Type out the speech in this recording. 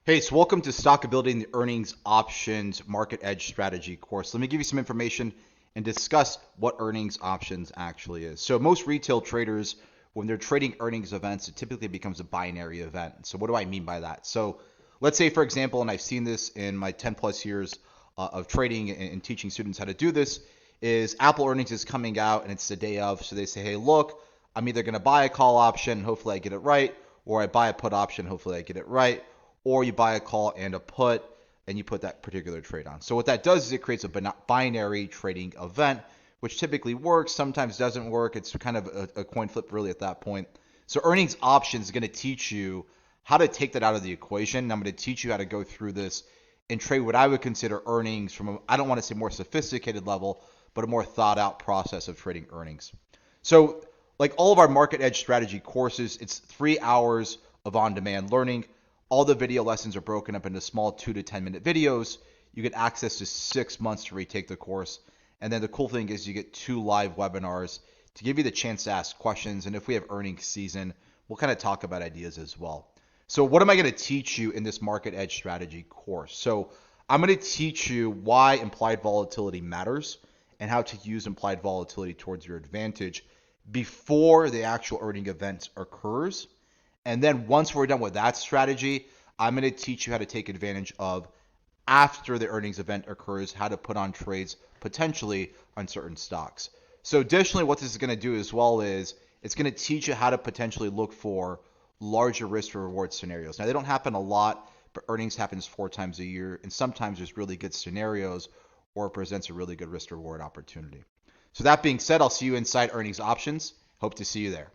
Hey, so welcome to StockAbility and the Earnings Options Market Edge Strategy course. Let me give you some information and discuss what earnings options actually is. So most retail traders, when they're trading earnings events, it typically becomes a binary event. So what do I mean by that? So let's say, for example, and I've seen this in my 10 plus years of trading and teaching students how to do this, is Apple earnings is coming out and it's the day of. So they say, hey, look, I'm either going to buy a call option, hopefully I get it right, or I buy a put option, hopefully I get it right, or you buy a call and a put and you put that particular trade on. So what that does is it creates a binary trading event, which typically works, sometimes doesn't work. It's kind of a coin flip really at that point. So earnings options is going to teach you how to take that out of the equation. And I'm going to teach you how to go through this and trade what I would consider earnings from I don't want to say more sophisticated level, but a more thought out process of trading earnings. So like all of our market edge strategy courses, it's 3 hours of on-demand learning. All the video lessons are broken up into small 2 to 10 minute videos. You get access to 6 months to retake the course. And then the cool thing is you get 2 live webinars to give you the chance to ask questions. And if we have earnings season, we'll kind of talk about ideas as well. So what am I going to teach you in this market edge strategy course? So I'm going to teach you why implied volatility matters and how to use implied volatility towards your advantage before the actual earning event occurs. And then once we're done with that strategy, I'm going to teach you how to take advantage of after the earnings event occurs, how to put on trades potentially on certain stocks. So additionally, what this is going to do as well is it's going to teach you how to potentially look for larger risk to reward scenarios. Now, they don't happen a lot, but earnings happens 4 times a year. And sometimes there's really good scenarios or it presents a really good risk to reward opportunity. So that being said, I'll see you inside earnings options. Hope to see you there.